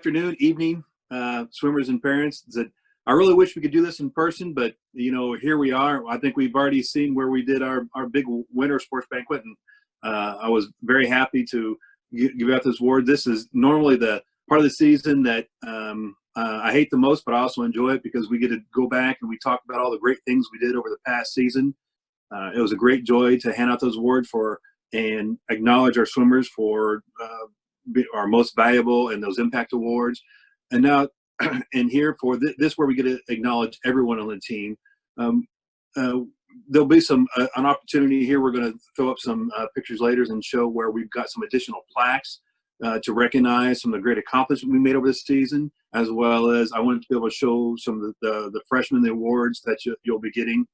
afternoon, evening, swimmers and parents. That I really wish we could do this in person, but here we are. I think we've already seen where we did our big winter sports banquet, and I was very happy to give out this award. This is normally the part of the season that I hate the most, but I also enjoy it because we get to go back and we talk about all the great things we did over the past season. It was a great joy to hand out those awards and acknowledge our swimmers for our most valuable and those impact awards. And now, and here for this, where we get to acknowledge everyone on the team. There'll be an opportunity here. We're going to throw up some pictures later and show where we've got some additional plaques to recognize some of the great accomplishments we made over this season, as well as I wanted to be able to show some of the freshmen the awards that you'll be getting.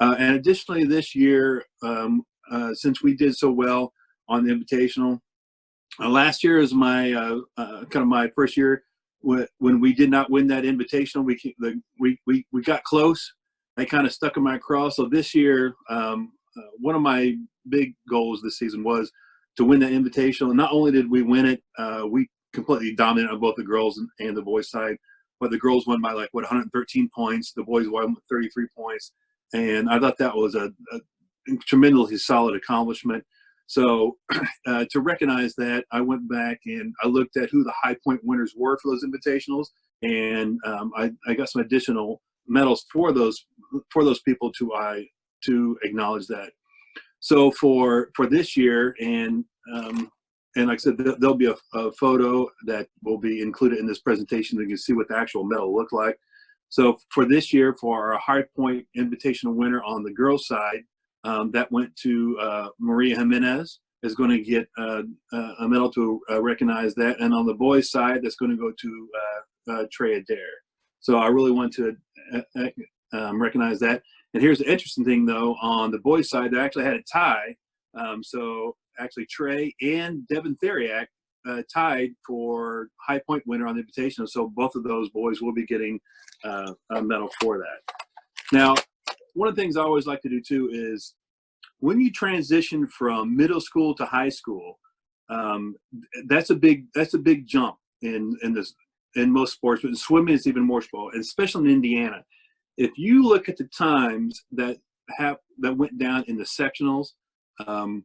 And additionally, this year, since we did so well on the Invitational, last year is my kind of my first year when we did not win that Invitational. We got close. They kind of stuck in my craw. So this year, one of my big goals this season was to win that Invitational. And not only did we win it, we completely dominated on both the girls and the boys side. But the girls won by 113 points. The boys won with 33 points. And I thought that was a tremendously solid accomplishment. So to recognize that, I went back and I looked at who the high point winners were for those Invitationals, and I got some additional medals for those people to acknowledge that. So for this year, and like I said, there'll be a photo that will be included in this presentation so you can see what the actual medal looked like. So for this year, for our high point Invitational winner on the girls' side, that went to Maria Jimenez, is going to get a medal to recognize that. And on the boys' side, that's going to go to Trey Adair. So I really want to recognize that. And here's the interesting thing, though. On the boys' side, they actually had a tie. So actually Trey and Devin Theriak tied for high point winner on the Invitational. So both of those boys will be getting a medal for that. Now, one of the things I always like to do too is when you transition from middle school to high school, that's a big jump in most sports, but in swimming is even more so, and especially in Indiana. If you look at the times that went down in the sectionals, on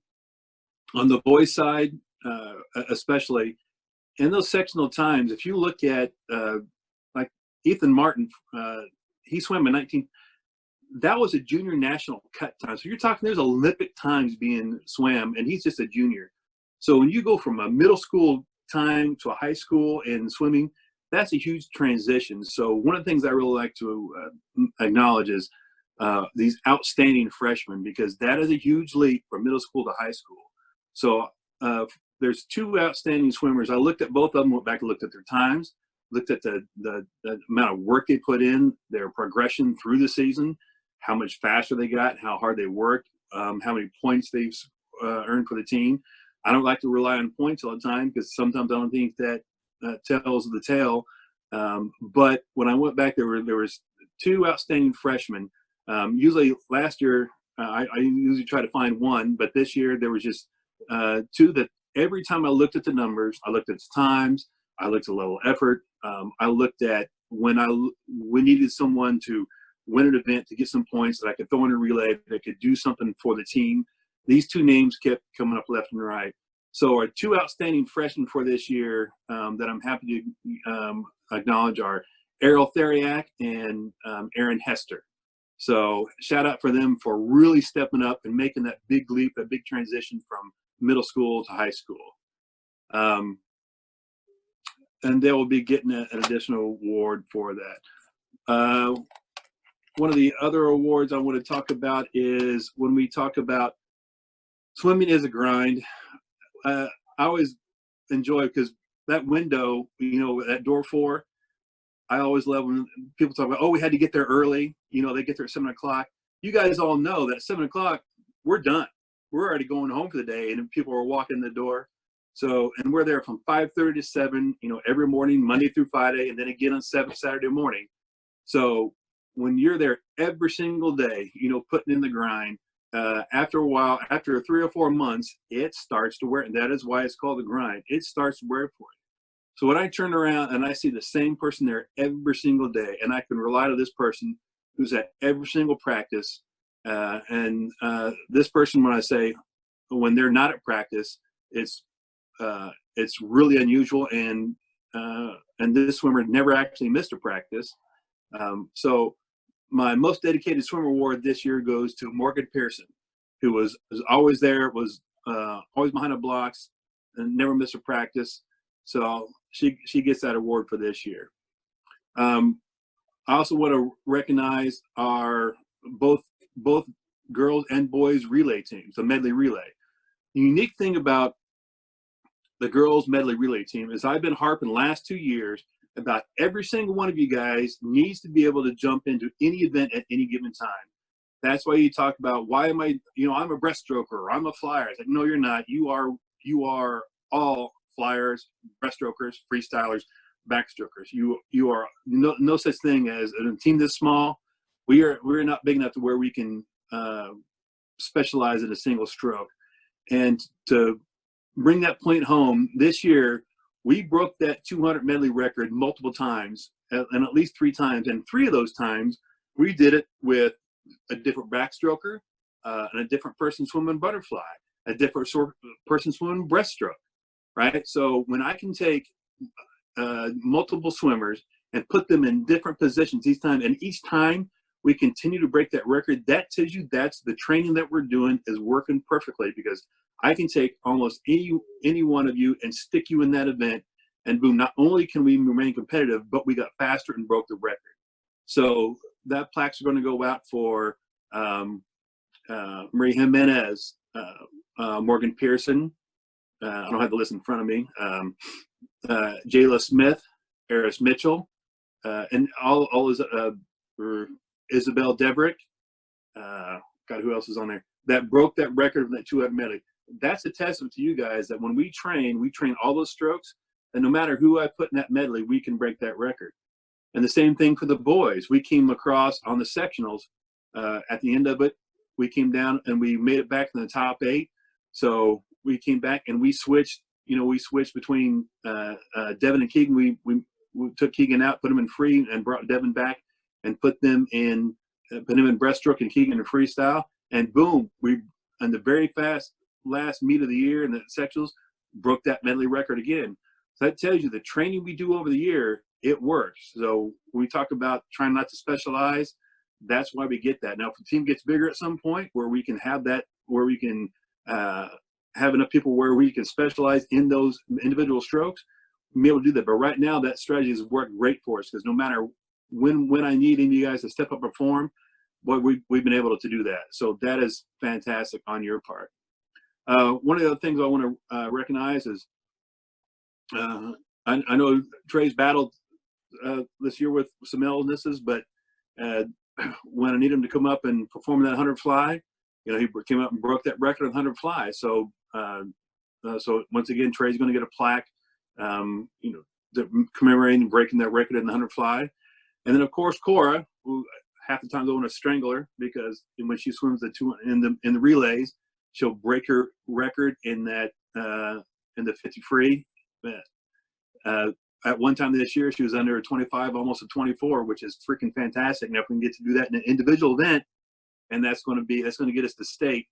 the boys' side, especially in those sectional times, if you look at like Ethan Martin, he swam in 19. That was a junior national cut time. So you're talking, there's Olympic times being swam, and he's just a junior. So when you go from a middle school time to a high school in swimming, that's a huge transition. So one of the things I really like to acknowledge is these outstanding freshmen, because that is a huge leap from middle school to high school. So there's two outstanding swimmers. I looked at both of them, went back and looked at their times, looked at the amount of work they put in, their progression through the season, how much faster they got, how hard they worked, how many points they've earned for the team. I don't like to rely on points all the time because sometimes I don't think that tells the tale. But when I went back, there was two outstanding freshmen. Usually last year, I usually try to find one, but this year there was just two that every time I looked at the numbers, I looked at the times, I looked at level of effort, I looked at when we needed someone to win an event to get some points that I could throw in a relay that could do something for the team. These two names kept coming up left and right. So our two outstanding freshmen for this year that I'm happy to acknowledge are Errol Theriak and Aaron Hester. So shout out for them for really stepping up and making that big leap, that big transition from middle school to high school. And they will be getting an additional award for that. One of the other awards I want to talk about is when we talk about swimming is a grind. I always enjoy, because that window, that door 4, I always love when people talk about, oh, we had to get there early. They get there at 7 o'clock. You guys all know that at 7 o'clock, we're done. We're already going home for the day, and people are walking the door. So, and we're there from 5:30 to 7, every morning, Monday through Friday, and then again on Saturday morning. So when you're there every single day, putting in the grind, after a while, after 3 or 4 months, it starts to wear. And that is why it's called the grind. It starts to wear for you. So when I turn around and I see the same person there every single day, and I can rely on this person who's at every single practice, this person, when I say when they're not at practice, it's really unusual, and this swimmer never actually missed a practice. So my most dedicated swimmer award this year goes to Morgan Pearson, who was always there, was always behind the blocks, and never missed a practice. So she gets that award for this year. I also want to recognize our both girls and boys relay teams, the medley relay. The unique thing about the girls medley relay team is I've been harping the last 2 years about every single one of you guys needs to be able to jump into any event at any given time. That's why you talk about, why am I, I'm a breaststroker, or I'm a flyer. It's like, no, you're not. You are all flyers, breaststrokers, freestylers, backstrokers. You are no such thing as a team this small. We're not big enough to where we can specialize in a single stroke. And to bring that point home, this year we broke that 200 medley record multiple times, and at least 3 times. And 3 of those times we did it with a different backstroker, and a different person swimming butterfly, a different person swimming breaststroke, right? So when I can take multiple swimmers and put them in different positions each time, and each time we continue to break that record, that tells you that's the training that we're doing is working perfectly, because I can take almost any one of you and stick you in that event, and boom, not only can we remain competitive, but we got faster and broke the record. So that plaques are going to go out for Marie Jimenez, Morgan Pearson, I don't have the list in front of me, Jayla Smith, Eris Mitchell, and all is Isabel Deverick. God, who else is on there? That broke that record of that 200 medley. That's a testament to you guys that when we train all those strokes, and no matter who I put in that medley, we can break that record. And the same thing for the boys. We came across on the sectionals at the end of it. We came down and we made it back in the top 8. So we came back and we switched. We switched between Devin and Keegan. We took Keegan out, put him in free, and brought Devin back and put him in breaststroke and Keegan in freestyle. And boom, we on the very last meet of the year in the sectionals broke that medley record again. So that tells you the training we do over the year, it works. So when we talk about trying not to specialize, that's why we get that. Now, if the team gets bigger at some point where we can have that, where we can have enough people where we can specialize in those individual strokes, we'll be able to do that. But right now, that strategy has worked great for us, because no matter when I need any of you guys to step up and perform, boy, we've been able to do that. So that is fantastic on your part. One of the things I want to recognize is I know Trey's battled this year with some illnesses, but when I need him to come up and perform that 100 fly, he came up and broke that record of 100 fly. So so once again, Trey's going to get a plaque, commemorating and breaking that record in the 100 fly. And then of course Cora, who half the time I want to strangle her, because when she swims the 2 in the relays, she'll break her record in that in the 50 free. At one time this year, she was under a 25, almost a 24, which is freaking fantastic. Now, if we can get to do that in an individual event, and that's going to get us to state,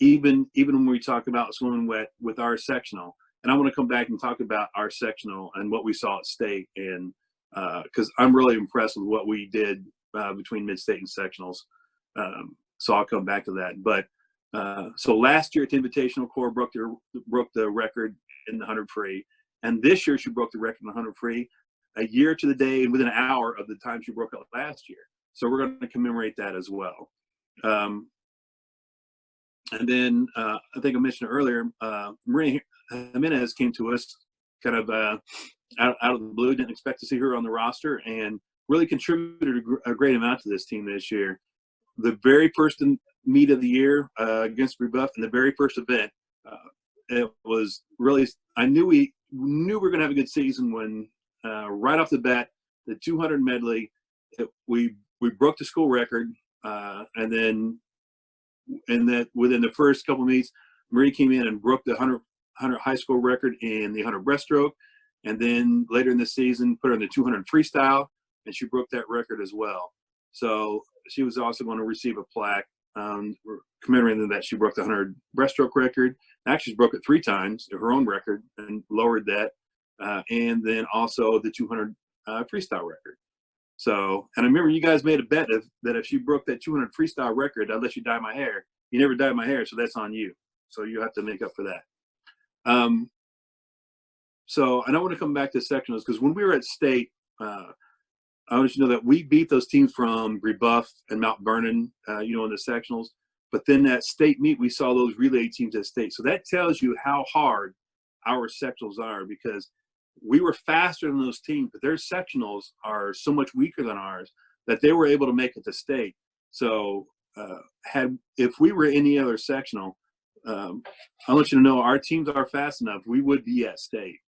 even when we talk about swimming wet with our sectional. And I want to come back and talk about our sectional and what we saw at state, and because I'm really impressed with what we did between mid-state and sectionals. So I'll come back to that. But so last year at the Invitational, Cora broke the record in the 100 free. And this year she broke the record in the 100 free, a year to the day and within an hour of the time she broke it last year. So we're going to commemorate that as well. And then I think I mentioned earlier, Maria Jimenez came to us kind of out of the blue. Didn't expect to see her on the roster, and really contributed a great amount to this team this year. The very first meet of the year against Rebuff, in the very first event, it was really, I knew we were going to have a good season when right off the bat, the 200 medley, we broke the school record, and then within the first couple of meets, Marie came in and broke the 100 high school record in the 100 breaststroke, And then later in the season, put her in the 200 freestyle, and she broke that record as well. So she was also going to receive a plaque commemorating that she broke the 100 breaststroke record. Actually, she broke it 3 times, her own record, and lowered that. And then also the 200 freestyle record. So, and I remember you guys made a bet that if she broke that 200 freestyle record, I'd let you dye my hair. You never dyed my hair, so that's on you. So you have to make up for that. So, and I want to come back to sectionals because when we were at state, I want you to know that we beat those teams from Brebeuf and Mount Vernon, in the sectionals. But then at state meet, we saw those relay teams at state. So that tells you how hard our sectionals are, because we were faster than those teams, but their sectionals are so much weaker than ours that they were able to make it to state. So if we were any other sectional, I want you to know our teams are fast enough, we would be at state.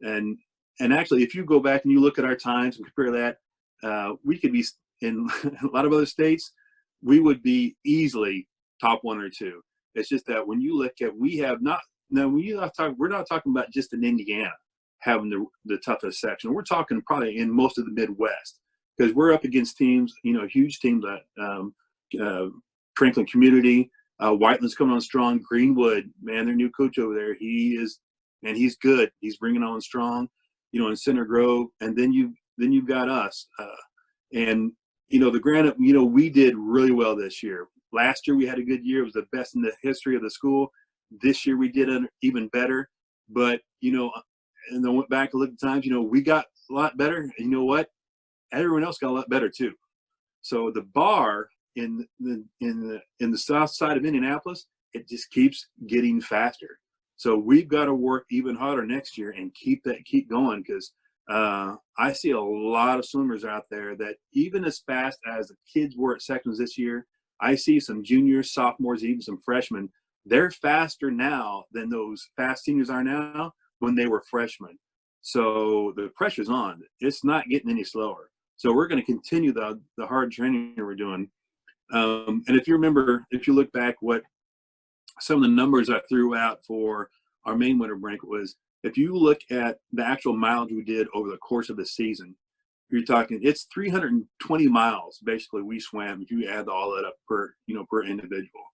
And actually, if you go back and you look at our times and compare that, we could be in a lot of other states, we would be easily top 1 or 2. It's just that when you look at, we're not talking about just in Indiana having the toughest section. We're talking probably in most of the Midwest, because we're up against teams, huge teams that Franklin Community, Whiteland's coming on strong. Greenwood, man, their new coach over there, he's good. He's bringing on strong, in Center Grove, and then you've got us, and the Granite. We did really well this year. Last year we had a good year. It was the best in the history of the school. This year we did even better. But and then went back and looked at times. We got a lot better. And you know what? Everyone else got a lot better too. So the bar in the south side of Indianapolis, it just keeps getting faster. So we've got to work even harder next year and keep going, because I see a lot of swimmers out there that even as fast as the kids were at sections this year, I see some juniors, sophomores, even some freshmen. They're faster now than those fast seniors are now when they were freshmen. So the pressure's on. It's not getting any slower. So we're going to continue the hard training we're doing. And if you look back, what some of the numbers I threw out for our main winter break was, if you look at the actual mileage we did over the course of the season, you're talking, it's 320 miles basically we swam if you add all that up per individual.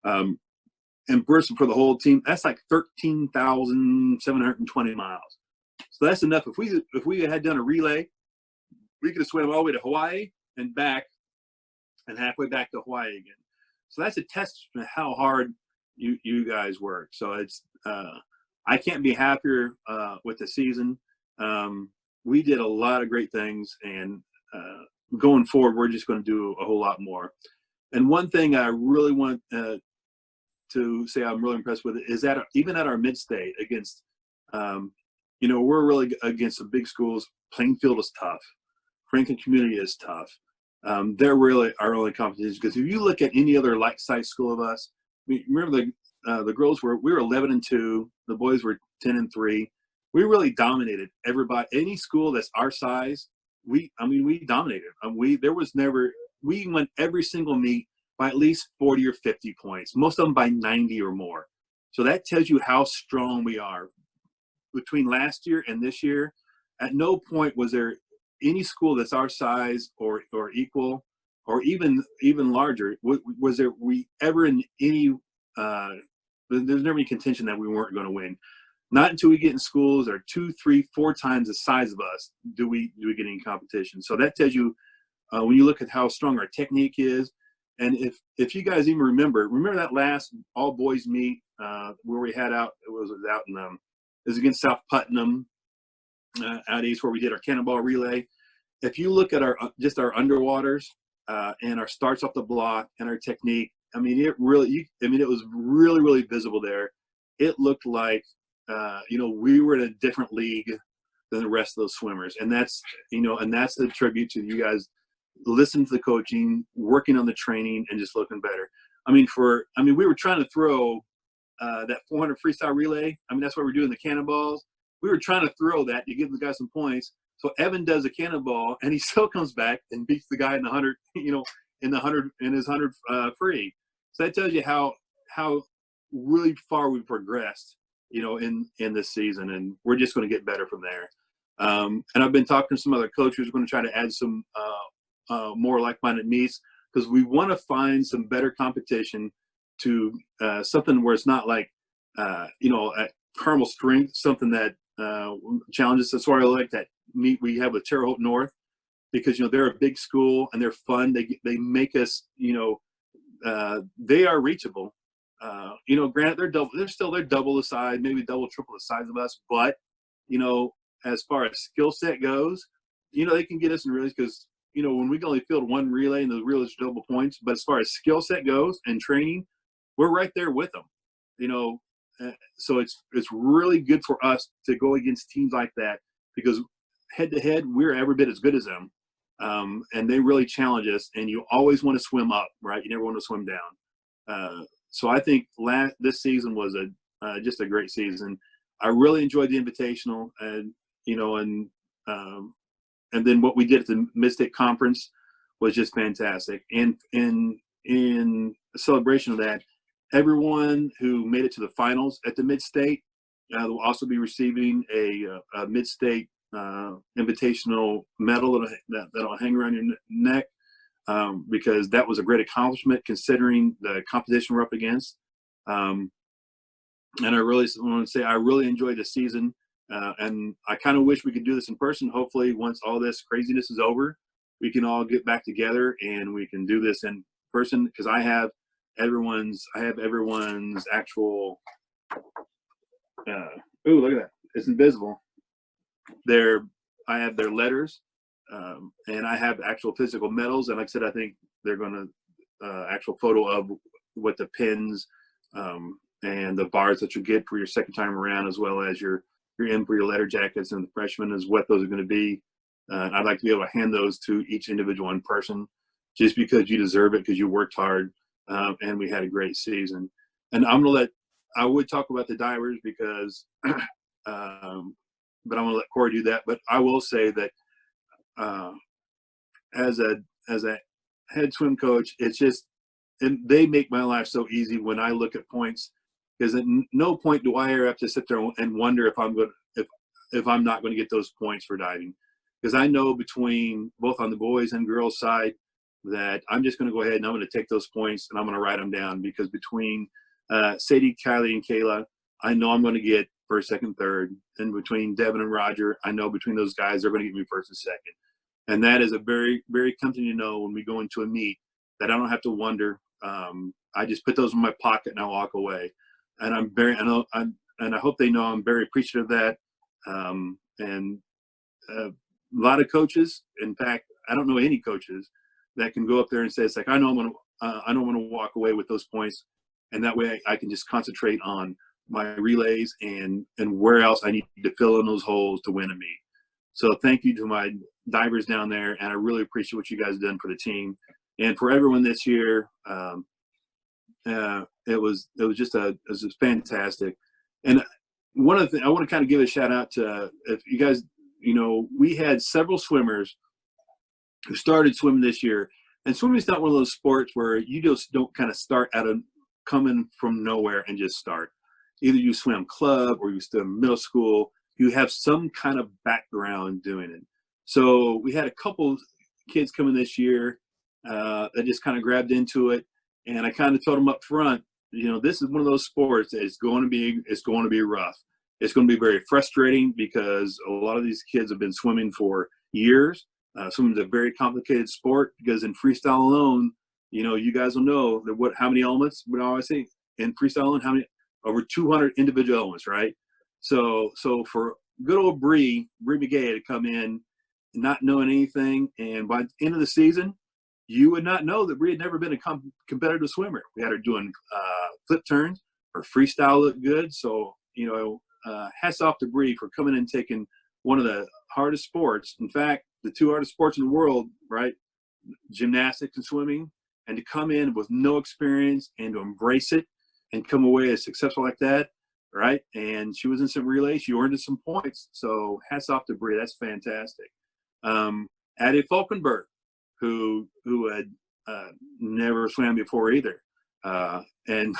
And for the whole team, that's like 13,720 miles. So that's enough. If we had done a relay, we could have swam all the way to Hawaii and back, and halfway back to Hawaii again. So that's a testament to how hard you guys work. So it's I can't be happier with the season. We did a lot of great things, and going forward, we're just going to do a whole lot more. And one thing I really want to say I'm really impressed with is that even at our mid-state against, we're really against the big schools. Plainfield is tough. Franklin Community is tough. They're really our only competition, because if you look at any other like-sized school of us, remember the girls we were 11-2, the boys were 10-3. We really dominated everybody. Any school that's our size, we dominated. We won every single meet by at least 40 or 50 points, most of them by 90 or more. So that tells you how strong we are. Between last year and this year, at no point was there any school that's our size or equal or even larger was there ever in any there's never any contention that we weren't going to win. Not until we get in schools that are 2, 3, 4 times the size of us do we get any competition. So that tells you when you look at how strong our technique is. And if you guys even remember that last all boys meet where we had out, it was against South Putnam out east, where we did our cannonball relay. If you look at our underwaters and our starts off the block and our technique, it was really, really visible there. It looked like we were in a different league than the rest of those swimmers, and that's a tribute to you guys. Listen to the coaching, working on the training, and just looking better. We were trying to throw that 400 freestyle relay. That's what we're doing, the cannonballs. We were trying to throw that to give the guy some points. So Evan does a cannonball, and he still comes back and beats the guy in the 100, in his 100 free. So that tells you how really far we've progressed, in this season, and we're just going to get better from there. And I've been talking to some other coaches. We're going to try to add some more like-minded meets because we want to find some better competition to something where it's not like, at Carmel Strength, something that challenges. That's why I like that meet we have with Terre Haute North because, they're a big school and they're fun. They make us, they are reachable. Granted, they're double the size, maybe double, triple the size of us, but, as far as skill set goes, they can get us in relays because, when we can only field one relay and the relays are double points, but as far as skill set goes and training, we're right there with them, so it's really good for us to go against teams like that because head to head, we're every bit as good as them. And they really challenge us, and you always want to swim up, right? You never want to swim down. So I think this season was just a great season. I really enjoyed the Invitational, and and then what we did at the Mid-State Conference was just fantastic. And in celebration of that, everyone who made it to the finals at the Mid-State will also be receiving a Mid-State invitational medal that'll hang around your neck because that was a great accomplishment considering the competition we're up against. And I really want to say I really enjoyed the season, and I kind of wish we could do this in person. Hopefully, once all this craziness is over, we can all get back together and we can do this in person because I have everyone's actual. Ooh, look at that! It's invisible. I have their letters, and I have actual physical medals. And like I said, I think they're going to actual photo of what the pins and the bars that you get for your second time around, as well as your in for your letter jackets and the freshmen is what those are going to be. I'd like to be able to hand those to each individual in person, just because you deserve it because you worked hard, and we had a great season. And I would talk about the divers because. But I'm going to let Corey do that. But I will say that as a head swim coach, it's just, and they make my life so easy when I look at points, because at no point do I ever have to sit there and wonder if I'm not going to get those points for diving, because I know between both on the boys and girls side that I'm just going to go ahead and I'm going to take those points and I'm going to write them down, because between Sadie, Kylie, and Kayla, I know I'm going to get first, second, third. And between Devin and Roger, I know between those guys, they're going to get me first and second. And that is a very, very comforting to know when we go into a meet that I don't have to wonder. I just put those in my pocket and I walk away. And I hope they know I'm very appreciative of that. And a lot of coaches, in fact, I don't know any coaches that can go up there and say, it's like, I know I don't want to walk away with those points. And that way I can just concentrate on my relays and where else I need to fill in those holes to win a meet. So thank you to my divers down there, and I really appreciate what you guys have done for the team and for everyone this year. It was just fantastic. And one of the things I want to kind of give a shout out to, if you guys, we had several swimmers who started swimming this year, and swimming is not one of those sports where you just don't kind of start out of coming from nowhere and just start. Either you swim club or you swim middle school, you have some kind of background doing it. So we had a couple kids coming this year that just kind of grabbed into it. And I kind of told them up front, this is one of those sports that it's going to be rough. It's going to be very frustrating because a lot of these kids have been swimming for years. Swimming is a very complicated sport because in freestyle alone, you guys will know that how many elements, we always say in freestyle alone, how many, over 200 individual elements, right? So for good old Bree McGay to come in not knowing anything, and by the end of the season, you would not know that Bree had never been a competitive swimmer. We had her doing flip turns. Her freestyle looked good. So, hats off to Bree for coming and taking one of the hardest sports. In fact, the two hardest sports in the world, right? Gymnastics and swimming, and to come in with no experience and to embrace it and come away as successful like that, right? And she was in some relays. She earned some points. So hats off to Bree. That's fantastic. Addie Falkenberg, who had never swam before either. And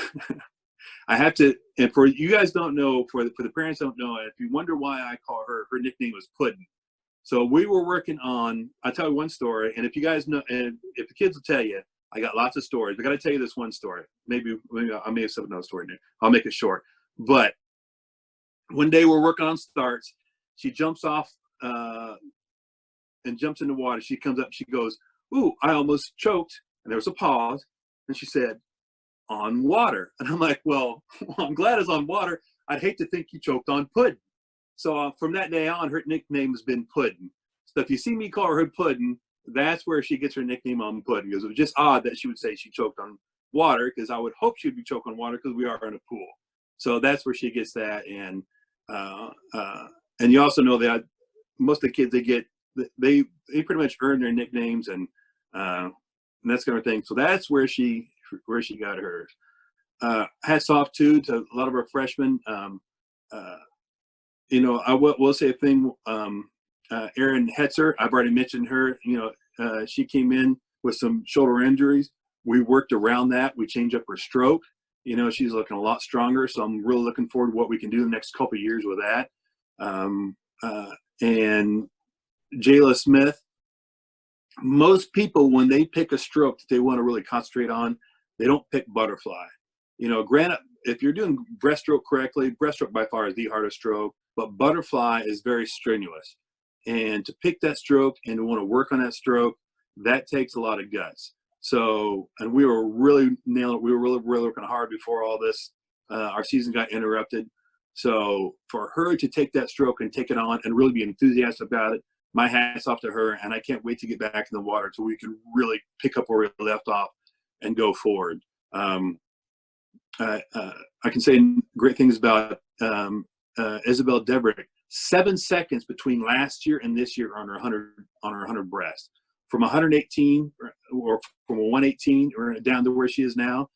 I have to, and for you guys don't know, for the parents don't know, if you wonder why I call her, her nickname was Puddin'. So we were working on, I'll tell you one story, and if you guys know, and if the kids will tell you, I got lots of stories. I got to tell you this one story. Maybe I may have said another story. I'll make it short. But one day we're working on starts. She jumps off and jumps in the water. She comes up. She goes, "Ooh, I almost choked." And there was a pause. And she said, "On water." And I'm like, well, I'm glad it's on water. I'd hate to think you choked on pudding. So from that day on, her nickname has been Puddin'. So if you see me call her Puddin', that's where she gets her nickname on Puddin', because it was just odd that she would say she choked on water, because I would hope she'd be choking on water because we are in a pool. So that's where she gets that. And you also know that most of the kids, they pretty much earn their nicknames and that kind of thing. So that's where she got hers. Hats off too to a lot of our freshmen. You know, I will say a thing. Erin Hetzer, I've already mentioned her. You know, she came in with some shoulder injuries. We worked around that. We changed up her stroke. You know, she's looking a lot stronger. So I'm really looking forward to what we can do the next couple of years with that. And Jayla Smith, most people, when they pick a stroke that they want to really concentrate on, they don't pick butterfly. You know, granted, if you're doing breaststroke correctly, breaststroke by far is the hardest stroke, but butterfly is very strenuous. And to pick that stroke and to want to work on that stroke, that takes a lot of guts. So, and we were really nailing it. We were really working hard before all this, our season got interrupted. So for her to take that stroke and take it on and really be enthusiastic about it, my hat's off to her. And I can't wait to get back in the water so we can really pick up where we left off and go forward. I can say great things about Isabel Debrick. 7 seconds between last year and this year on her 100 breast, from 118 or from a 118 or down to where she is now.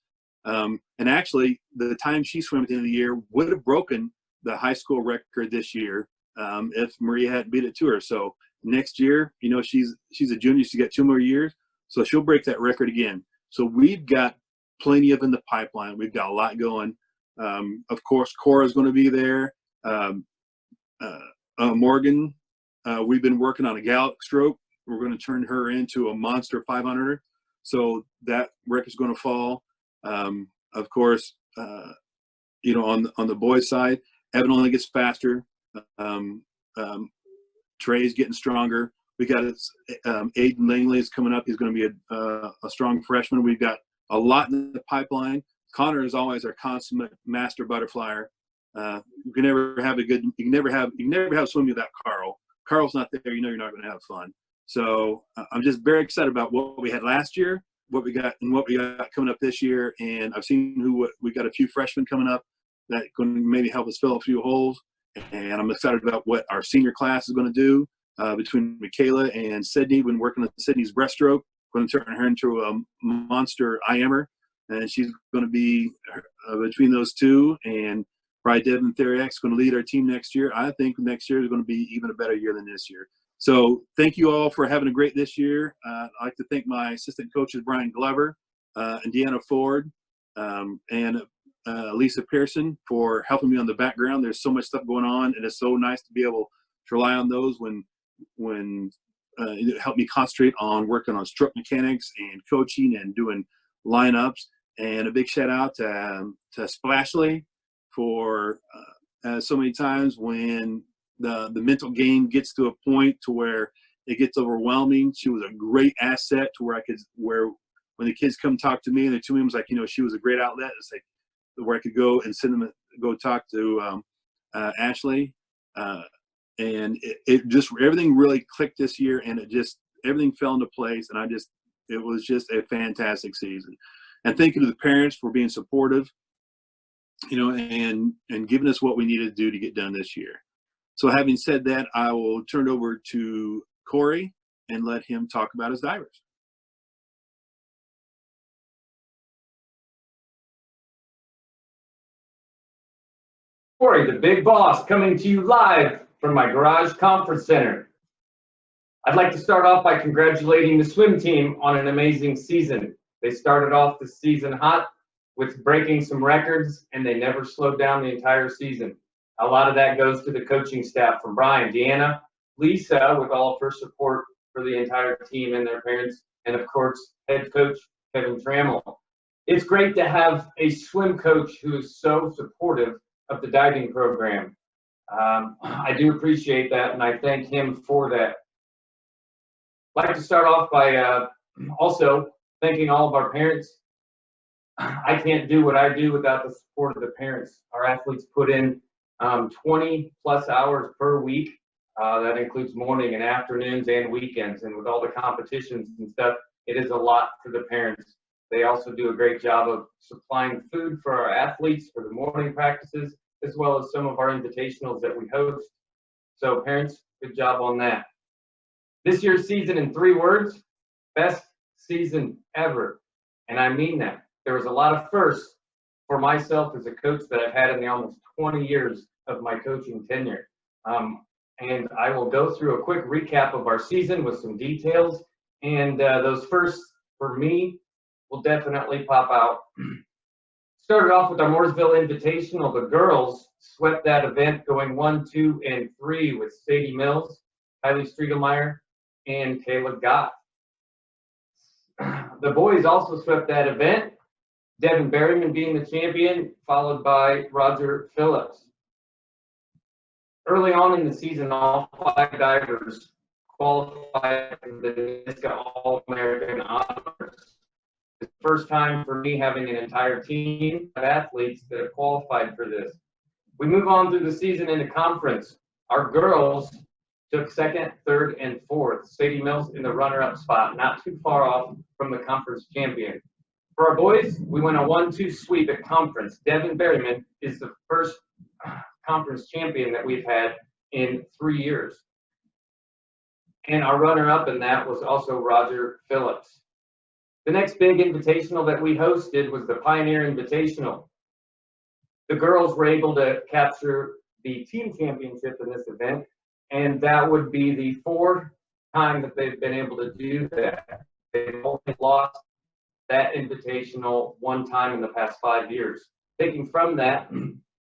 And actually, the time she swam at the end of the year would have broken the high school record this year if Maria hadn't beat it to her. So next year, you know, she's a junior. She's got 2 more years, so she'll break that record again. So we've got plenty of in the pipeline. We've got a lot going. Of course, Cora's going to be there. Morgan, we've been working on a Gallic stroke. We're going to turn her into a monster 500. So that record's going to fall. Of course, you know, on the boys' side, Evan only gets faster. Trey's getting stronger. We got Aiden Langley is coming up. He's going to be a strong freshman. We've got a lot in the pipeline. Connor is always our consummate master butterflyer. You can never have swimming without Carl. Carl's not there, you know you're not going to have fun. So I'm just very excited about what we had last year, what we got, and what we got coming up this year. And I've seen we got a few freshmen coming up that going to maybe help us fill a few holes. And I'm excited about what our senior class is going to do between Michaela and Sydney. When working on Sydney's breaststroke, going to turn her into a monster IMer, and she's going to be between those two. And probably Devin Theriak's going to lead our team next year. I think next year is going to be even a better year than this year. So thank you all for having a great this year. I'd like to thank my assistant coaches, Brian Glover and Deanna Ford and Lisa Pearson for helping me on the background. There's so much stuff going on, and it's so nice to be able to rely on those when it helped me concentrate on working on stroke mechanics and coaching and doing lineups. And a big shout out to Splashly for so many times when the mental game gets to a point to where it gets overwhelming. She was a great asset to where when the kids come talk to me and the two of them was like, you know, she was a great outlet. It's like where I could go and send them go talk to Ashley. And it just, everything really clicked this year, and everything fell into place. And it was just a fantastic season. And thank you to the parents for being supportive, you know, and giving us what we needed to do to get done this year. So having said that, I will turn it over to Corey and let him talk about his divers. Corey, the big boss, coming to you live from my garage conference center. I'd like to start off by congratulating the swim team on an amazing season. They started off the season hot, with breaking some records, and they never slowed down the entire season. A lot of that goes to the coaching staff from Brian, Deanna, Lisa, with all of her support for the entire team and their parents, and of course, head coach Kevin Trammell. It's great to have a swim coach who is so supportive of the diving program. I do appreciate that, and I thank him for that. I'd like to start off by also thanking all of our parents. I can't do what I do without the support of the parents. Our athletes put in 20 plus hours per week. That includes morning and afternoons and weekends. And with all the competitions and stuff, it is a lot for the parents. They also do a great job of supplying food for our athletes for the morning practices, as well as some of our invitationals that we host. So parents, good job on that. This year's season in 3 words, best season ever. And I mean that. There was a lot of firsts for myself as a coach that I've had in the almost 20 years of my coaching tenure. And I will go through a quick recap of our season with some details. And those firsts for me will definitely pop out. Started off with our Mooresville Invitational. The girls swept that event going 1, 2, and 3 with Sadie Mills, Kylie Striegelmeyer, and Kayla Gott. The boys also swept that event, Devin Berryman being the champion, followed by Roger Phillips. Early on in the season, all 5 divers qualified for the NISCA All-American Honors. It's the first time for me having an entire team of athletes that have qualified for this. We move on through the season into conference. Our girls took 2nd, 3rd, and 4th. Sadie Mills in the runner-up spot, not too far off from the conference champion. For our boys, we went a 1-2 sweep at conference. Devin Berryman is the first conference champion that we've had in 3 years. And our runner-up in that was also Roger Phillips. The next big invitational that we hosted was the Pioneer Invitational. The girls were able to capture the team championship in this event, and that would be the 4th time that they've been able to do that. They've only lost that invitational 1 time in the past 5 years. Taking from that,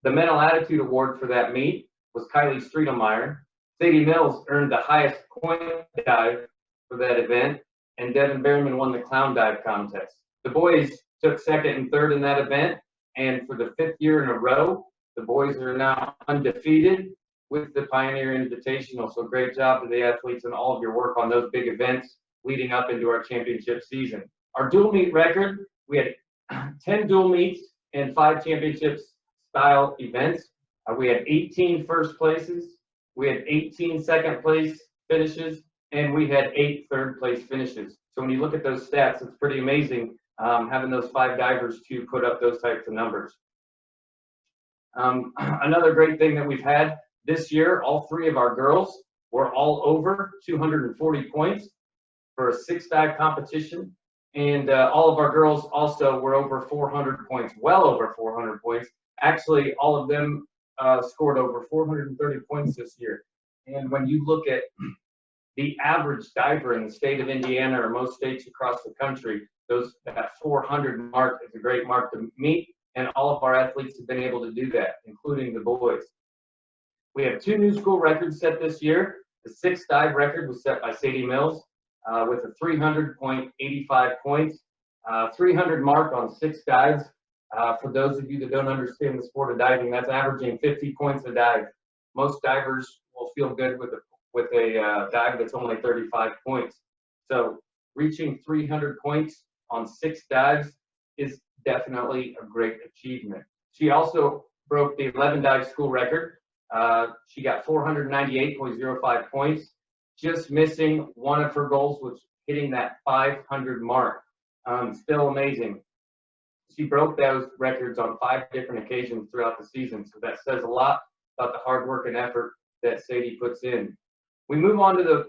the Mental Attitude Award for that meet was Kylie Striegelmeyer. Sadie Mills earned the highest point dive for that event, and Devin Berryman won the clown dive contest. The boys took 2nd and 3rd in that event, and for the 5th year in a row, the boys are now undefeated with the Pioneer Invitational. So great job to the athletes and all of your work on those big events leading up into our championship season. Our dual meet record, we had 10 dual meets and 5 championships style events. We had 18 first places, we had 18 second place finishes, and we had 8 third place finishes. So when you look at those stats, it's pretty amazing having those 5 divers to put up those types of numbers. Another great thing that we've had this year, all 3 of our girls were all over 240 points for a 6 dive competition. And all of our girls also were over 400 points, well over 400 points. Actually, all of them scored over 430 points this year. And when you look at the average diver in the state of Indiana or most states across the country, that 400 mark is a great mark to meet, and all of our athletes have been able to do that, including the boys. We have 2 new school records set this year. The 6th dive record was set by Sadie Mills with a 300.85 points, 300 mark on 6 dives. For those of you that don't understand the sport of diving, that's averaging 50 points a dive. Most divers will feel good with a dive that's only 35 points. So reaching 300 points on 6 dives is definitely a great achievement. She also broke the 11 dive school record. She got 498.05 points, just missing one of her goals, was hitting that 500 mark. Still amazing. She broke those records on 5 different occasions throughout the season, so that says a lot about the hard work and effort that Sadie puts in. We move on to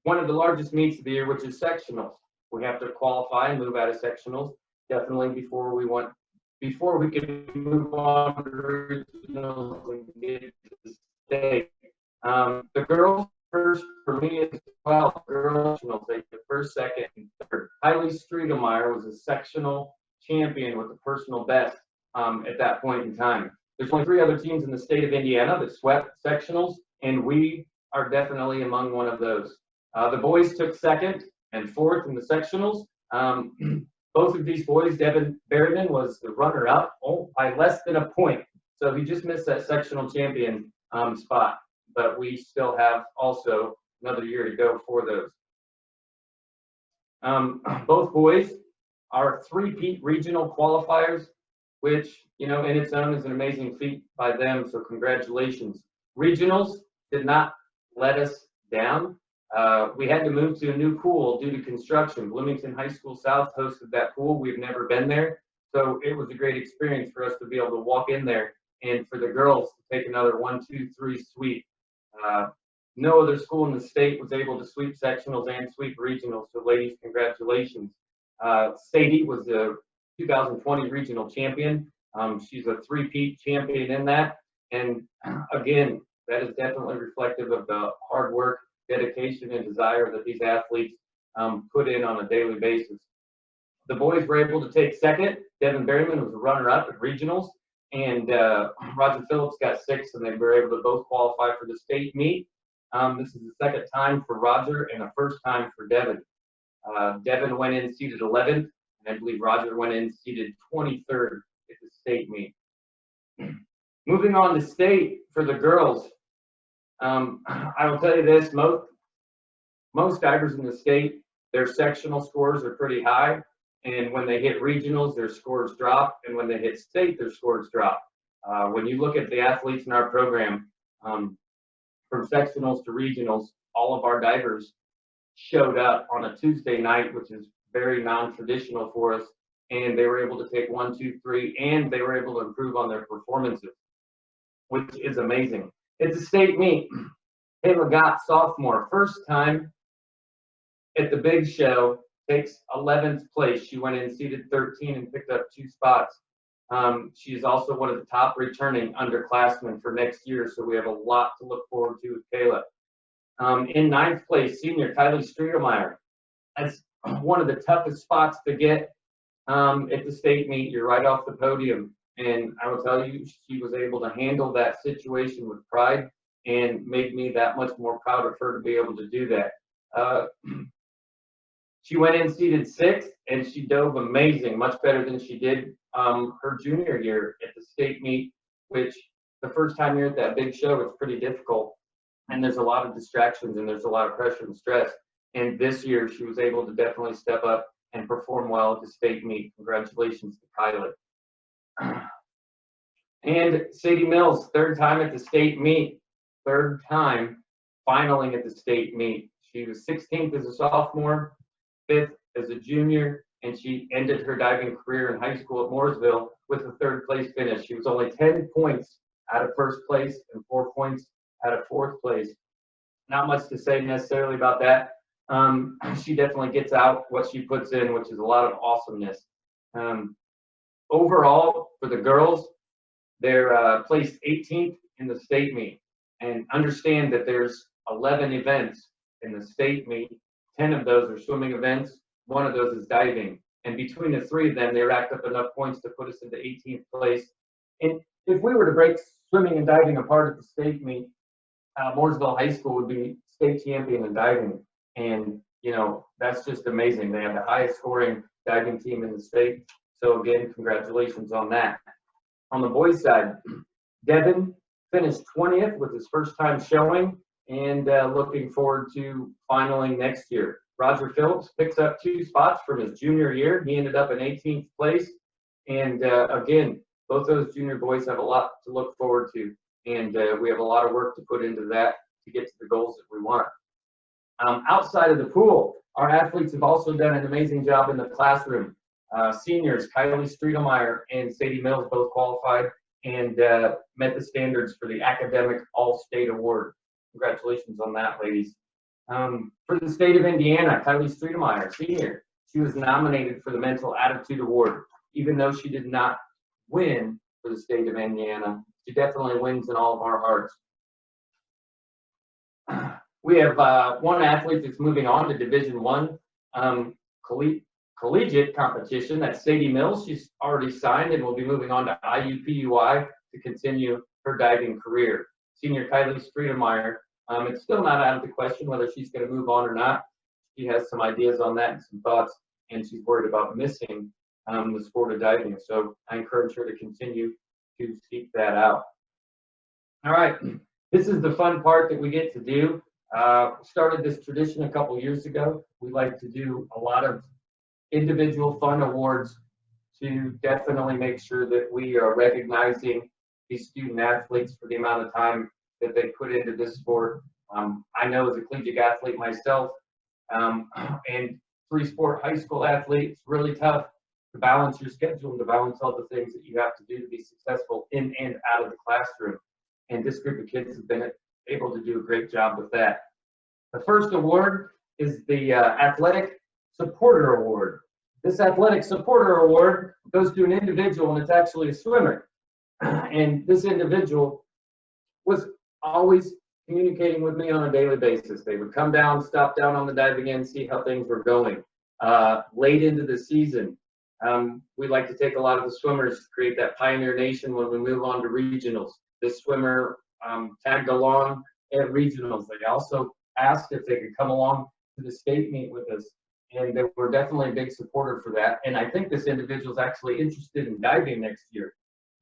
one of the largest meets of the year, which is sectionals. We have to qualify and move out of sectionals definitely before we can move on to regionals and get to the state. The girls first for me as well. Girls, they the 1st, 2nd, and 3rd. Kylie Striegelmeyer was a sectional champion with the personal best at that point in time. There's only 3 other teams in the state of Indiana that swept sectionals, and we are definitely among one of those. The boys took 2nd and 4th in the sectionals. Both of these boys, Devin Berryman was the runner-up by less than a point. So he just missed that sectional champion spot, but we still have also another year to go for those. Both boys are 3-peat regional qualifiers, which, you know, in its own is an amazing feat by them, so congratulations. Regionals did not let us down. We had to move to a new pool due to construction. Bloomington High School South hosted that pool. We've never been there, so it was a great experience for us to be able to walk in there and for the girls to take another 1, 2, 3 sweep. No other school in the state was able to sweep sectionals and sweep regionals, so ladies, congratulations. Sadie was the 2020 regional champion. She's a 3-peat champion in that, and again, that is definitely reflective of the hard work, dedication, and desire that these athletes put in on a daily basis. The boys were able to take 2nd. Devin Berryman was a runner-up at regionals, and Roger Phillips got 6th, and they were able to both qualify for the state meet. This is the 2nd time for Roger and the 1st time for Devin. Devin went in seated 11th, and I believe Roger went in seated 23rd at the state meet. Moving on to state for the girls. I will tell you this, most divers in the state, their sectional scores are pretty high, and when they hit regionals, their scores drop, and when they hit state, their scores drop. When you look at the athletes in our program, from sectionals to regionals, all of our divers showed up on a Tuesday night, which is very non-traditional for us, and they were able to take 1, 2, 3, and they were able to improve on their performances, which is amazing. It's a state meet. Kayla Gott, sophomore, 1st time at the big show, takes 11th place. She went in seated 13 and picked up 2 spots. She's also one of the top returning underclassmen for next year, so we have a lot to look forward to with Kayla. In 9th place, senior Kylie Streetelmeyer. That's one of the toughest spots to get at the state meet. You're right off the podium. And I will tell you, she was able to handle that situation with pride and made me that much more proud of her to be able to do that. She went in seated 6th, and she dove amazing, much better than she did her junior year at the state meet, which the first time you're at that big show, it's pretty difficult. And there's a lot of distractions, and there's a lot of pressure and stress. And this year, she was able to definitely step up and perform well at the state meet. Congratulations to Kylie. And Sadie Mills, 3rd time at the state meet, 3rd time finaling at the state meet. She was 16th as a sophomore, 5th as a junior, and she ended her diving career in high school at Mooresville with a 3rd place finish. She was only 10 points out of 1st place and 4 points out of 4th place. Not much to say necessarily about that. She definitely gets out what she puts in, which is a lot of awesomeness. Overall, for the girls, they're placed 18th in the state meet. And understand that there's 11 events in the state meet. 10 of those are swimming events. 1 of those is diving. And between the 3 of them, they racked up enough points to put us into 18th place. And if we were to break swimming and diving apart at the state meet, Mooresville High School would be state champion in diving. And, you know, that's just amazing. They have the highest scoring diving team in the state. So again, congratulations on that. On the boys' side, Devin finished 20th with his 1st time showing, and looking forward to finaling next year. Roger Phillips picks up 2 spots from his junior year. He ended up in 18th place. And again, both those junior boys have a lot to look forward to. And we have a lot of work to put into that to get to the goals that we want. Outside of the pool, our athletes have also done an amazing job in the classroom. Seniors, Kylie Streetelmeyer and Sadie Mills both qualified and met the standards for the Academic All-State Award. Congratulations on that, ladies. For the state of Indiana, Kylie Streetelmeyer, senior, she was nominated for the Mental Attitude Award. Even though she did not win for the state of Indiana, she definitely wins in all of our hearts. We have 1 athlete that's moving on to Division I, collegiate competition. That's Sadie Mills. She's already signed and will be moving on to IUPUI to continue her diving career. Senior Kylie Streetemeyer, it's still not out of the question whether she's going to move on or not. She has some ideas on that and some thoughts, and she's worried about missing the sport of diving. So I encourage her to continue to seek that out. All right, this is the fun part that we get to do. Started this tradition a couple years ago. We like to do a lot of individual fun awards to definitely make sure that we are recognizing these student athletes for the amount of time that they put into this sport. I know as a collegiate athlete myself, and three-sport high school athlete, it's really tough to balance your schedule and to balance all the things that you have to do to be successful in and out of the classroom. And this group of kids have been able to do a great job with that. The first award is the Athletic Supporter Award. This Athletic Supporter Award goes to an individual, and it's actually a swimmer. And this individual was always communicating with me on a daily basis. They would come down, stop down on the dive again, see how things were going. Late into the season, we like to take a lot of the swimmers to create that Pioneer Nation when we move on to regionals. This swimmer tagged along at regionals. They also asked if they could come along to the state meet with us, and they were definitely a big supporter for that. And I think this individual is actually interested in diving next year.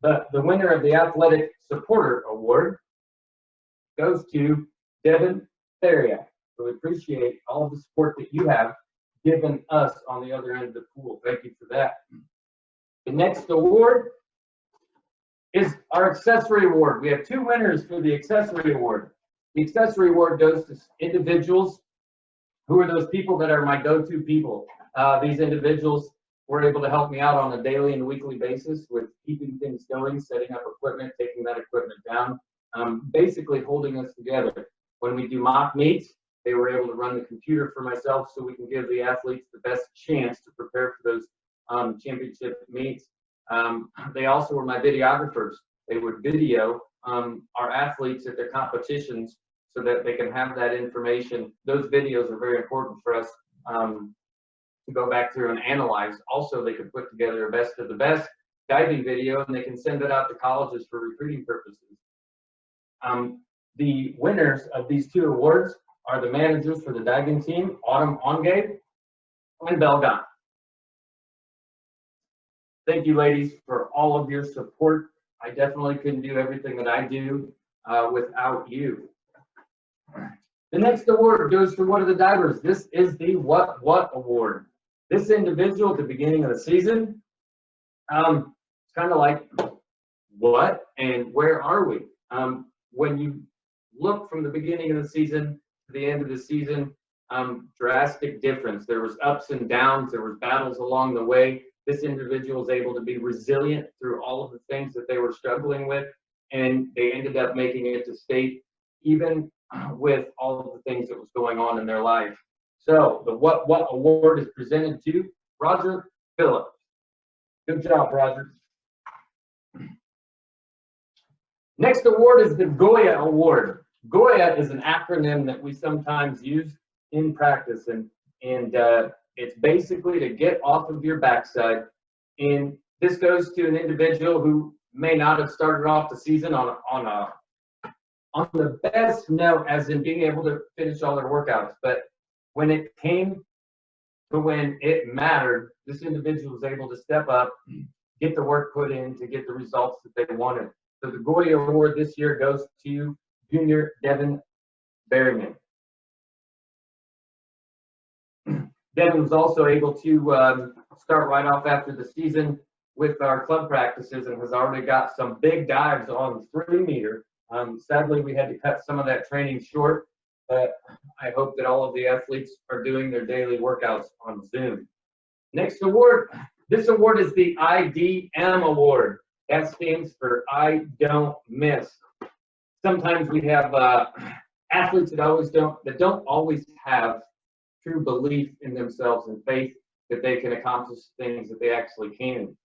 But the winner of the Athletic Supporter Award goes to Devin Theriak. So we appreciate all of the support that you have given us on the other end of the pool. Thank you for that. The next award is our Accessory Award. We have two winners for the Accessory Award. The Accessory Award goes to individuals who are those people that are my go-to people. These individuals were able to help me out on a daily and weekly basis with keeping things going, setting up equipment, taking that equipment down, basically holding us together. When we do mock meets, they were able to run the computer for myself so we can give the athletes the best chance to prepare for those championship meets. They also were my videographers. They would video our athletes at their competitions so that they can have that information. Those videos are very important for us to go back through and analyze. Also, they could put together a best of the best diving video, and they can send it out to colleges for recruiting purposes. The winners of these two awards are the managers for the diving team, Autumn Ongabe and Belgon. Thank you, ladies, for all of your support. I definitely couldn't do everything that I do without you. The next award goes to one of the divers. This is the What Award. This individual at the beginning of the season, it's kind of like, what and where are we? When you look from the beginning of the season to the end of the season, drastic difference. There was ups and downs. There was battles along the way. This individual was able to be resilient through all of the things that they were struggling with, and they ended up making it to state, even with all of the things that was going on in their life. So the What Award is presented to Roger Phillips. Good job, Roger. Next award is the Goya Award. Goya is an acronym that we sometimes use in practice, and it's basically to get off of your backside. And this goes to an individual who may not have started off the season on the best note, as in being able to finish all their workouts. But when it came to when it mattered, this individual was able to step up, get the work put in to get the results that they wanted. So the Goya Award this year goes to junior Devin Berryman. Devin was also able to start right off after the season with our club practices and has already got some big dives on the 3-meter. Sadly, we had to cut some of that training short, but I hope that all of the athletes are doing their daily workouts on Zoom. Next award, this award is the IDM Award. That stands for I Don't Miss. Sometimes we have athletes that don't always have true belief in themselves and faith that they can accomplish things that they actually can.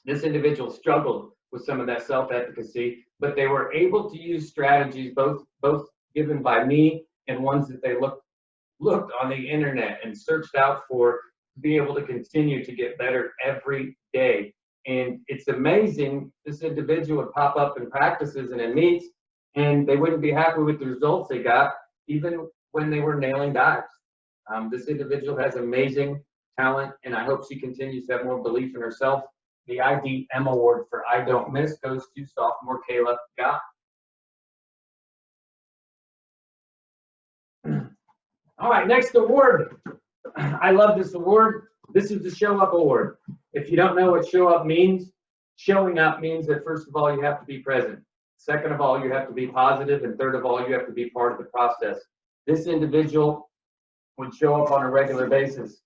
This individual struggled with some of that self-efficacy, but they were able to use strategies, both given by me and ones that they looked on the internet and searched out for be able to continue to get better every day. And it's amazing, this individual would pop up in practices and in meets, and they wouldn't be happy with the results they got, even when they were nailing dives. This individual has amazing talent, and I hope she continues to have more belief in herself. The IDM award for I Don't Miss goes to sophomore Kayla Gott. All right, next award. I love this award. This is the Show Up Award. If you don't know what show up means, showing up means that first of all, you have to be present. Second of all, you have to be positive. And third of all, you have to be part of the process. This individual would show up on a regular basis,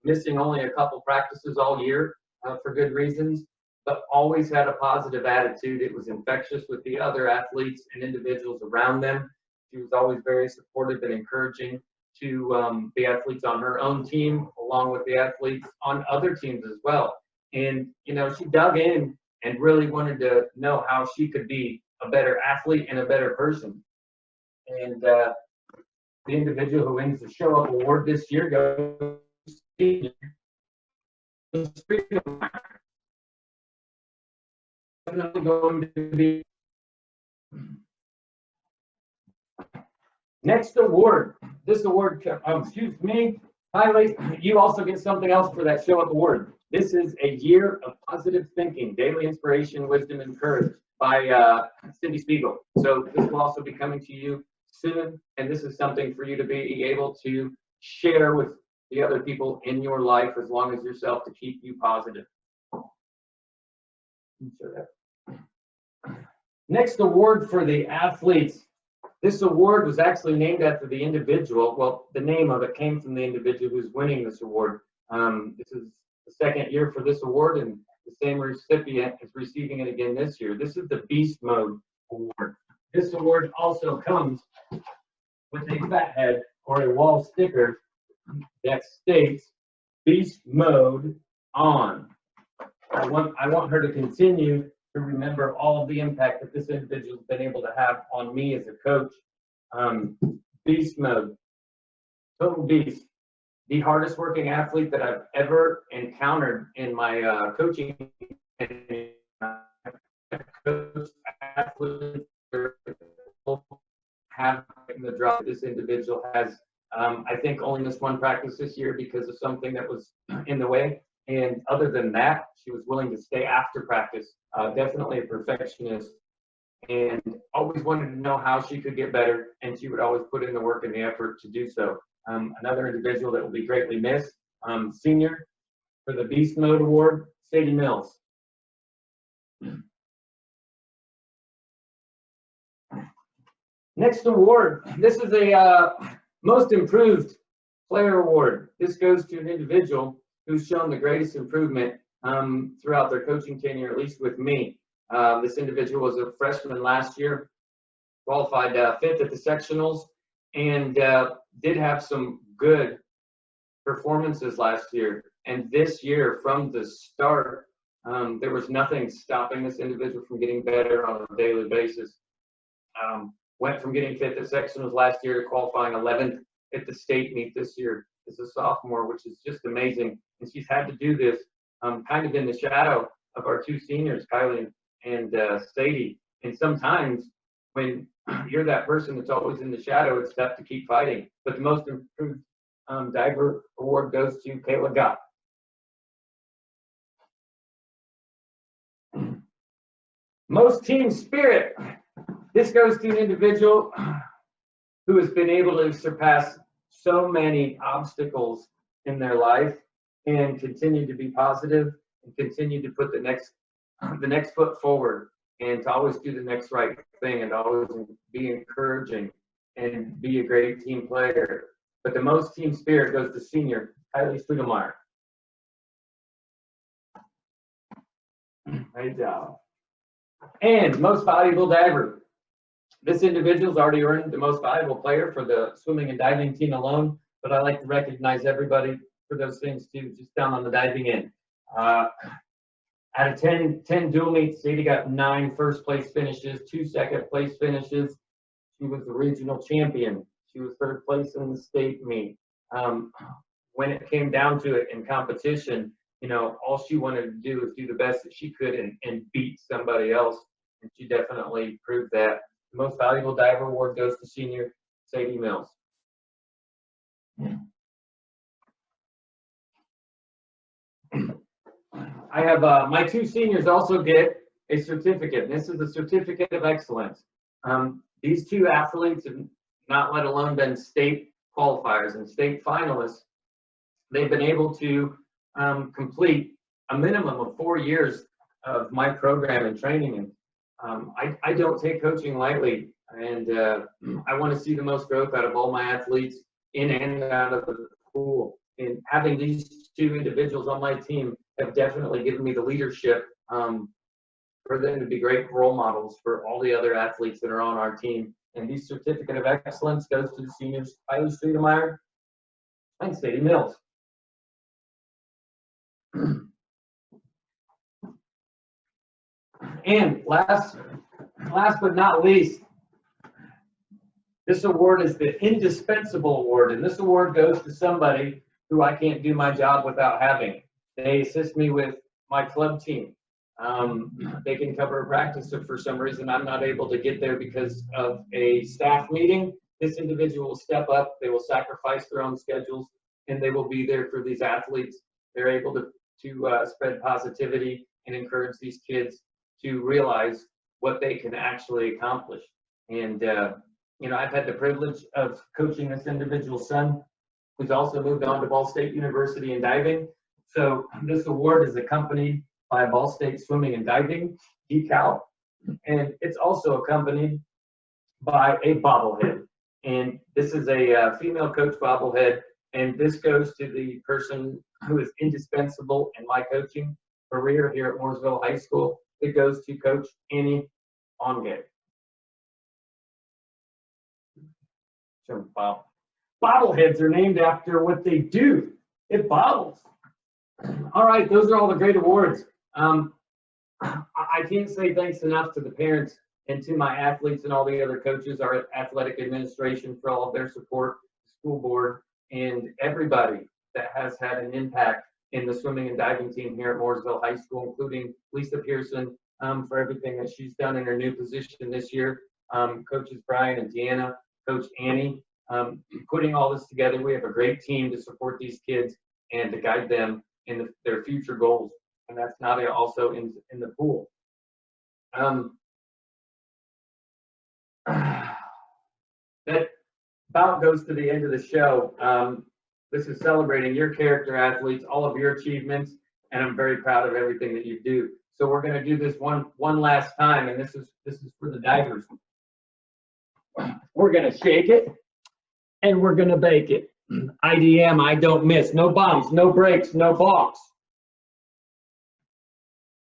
missing only a couple practices all year for good reasons, but always had a positive attitude. It was infectious with the other athletes and individuals around them. She was always very supportive and encouraging to the athletes on her own team, along with the athletes on other teams as well. And, you know, she dug in and really wanted to know how she could be a better athlete and a better person. And the individual who wins the Show Up Award this year goes to definitely going to be. Next award. This award, excuse me, Kylie, you also get something else for that Show Up Award. This is a year of positive thinking, daily inspiration, wisdom, and courage by Cindy Spiegel. So this will also be coming to you soon, and this is something for you to be able to share with the other people in your life, as long as yourself, to keep you positive. Next award for the athletes. This award was actually named after the individual. Well, the name of it came from the individual who's winning this award. This is the second year for this award, and the same recipient is receiving it again this year. This is the Beast Mode Award. This award also comes with a fat head or a wall sticker that states Beast Mode On. I want her to continue to remember all of the impact that this individual has been able to have on me as a coach. Beast Mode, total beast. The hardest working athlete that I've ever encountered in my coaching. Athletes have the drop this individual has. I think only missed one practice this year because of something that was in the way. And other than that, she was willing to stay after practice. Definitely a perfectionist, and always wanted to know how she could get better, and she would always put in the work and the effort to do so. Another individual that will be greatly missed, senior for the Beast Mode Award, Sadie Mills. Next award, this is a Most Improved Player Award. This goes to an individual who's shown the greatest improvement throughout their coaching tenure, at least with me. This individual was a freshman last year, qualified 5th at the sectionals, and did have some good performances last year. And this year, from the start, there was nothing stopping this individual from getting better on a daily basis. Went from getting 5th at sectionals last year to qualifying 11th at the state meet this year as a sophomore, which is just amazing. And she's had to do this kind of in the shadow of our two seniors, Kylie and Sadie. And sometimes when you're that person that's always in the shadow, it's tough to keep fighting. But the Most Improved Diver Award goes to Kayla Gott. Most Team Spirit. This goes to an individual who has been able to surpass so many obstacles in their life and continue to be positive and continue to put the next foot forward, and to always do the next right thing, and always be encouraging and be a great team player. But the Most Team Spirit goes to senior Kylie Studemeyer. Great job. And Most Valuable Diver. This individual's already earned the Most Valuable Player for the swimming and diving team alone, but I like to recognize everybody for those things too, just down on the diving end. Out of 10 dual meets, Sadie got 9 first place finishes, 2 second place finishes. She was the regional champion. She was 3rd place in the state meet. when it came down to it in competition, you know, all she wanted to do was do the best that she could and beat somebody else. And she definitely proved that. The most valuable diver award goes to senior Sadie Mills. I have my two seniors also get a certificate. This is a certificate of excellence. These two athletes have not let alone been state qualifiers and state finalists. They've been able to complete a minimum of 4 years of my program and training. And I don't take coaching lightly, and I want to see the most growth out of all my athletes in and out of the pool. And having these two individuals on my team have definitely given me the leadership for them to be great role models for all the other athletes that are on our team. And these certificate of excellence goes to the seniors Kylie Streetemeyer and Sadie Mills. And last but not least, this award is the indispensable award, and this award goes to somebody who I can't do my job without having. They assist me with my club team. They can cover a practice if for some reason I'm not able to get there because of a staff meeting. This individual will step up, they will sacrifice their own schedules, and they will be there for these athletes. They're able to spread positivity and encourage these kids to realize what they can actually accomplish. And you know, I've had the privilege of coaching this individual's son, who's also moved on to Ball State University in diving. So this award is accompanied by a Ball State swimming and diving decal, and it's also accompanied by a bobblehead. And this is a female coach bobblehead, and this goes to the person who is indispensable in my coaching career here at Mooresville High School. It goes to Coach Annie Ongay. Bobbleheads are named after what they do. It bobbles. All right, those are all the great awards. I can't say thanks enough to the parents and to my athletes and all the other coaches, our athletic administration for all of their support, the school board, and everybody that has had an impact in the swimming and diving team here at Mooresville High School, including Lisa Pearson for everything that she's done in her new position this year, coaches Brian and Deanna, Coach Annie, putting all this together. We have a great team to support these kids and to guide them in their future goals, and that's not also in the pool. That about goes to the end of the show. This is celebrating your character athletes, all of your achievements, and I'm very proud of everything that you do. So we're going to do this one last time, and this is for the divers. We're going to shake it, and we're going to bake it. IDM, I don't miss. No bombs, no breaks, no balks.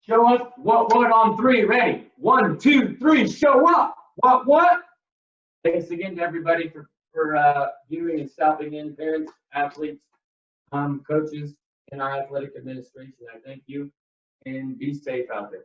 Show up. What on three? Ready? 1, 2, 3. Show up. What? Thanks again to everybody for viewing and stopping in, parents, athletes, coaches, and our athletic administration. I thank you, and be safe out there.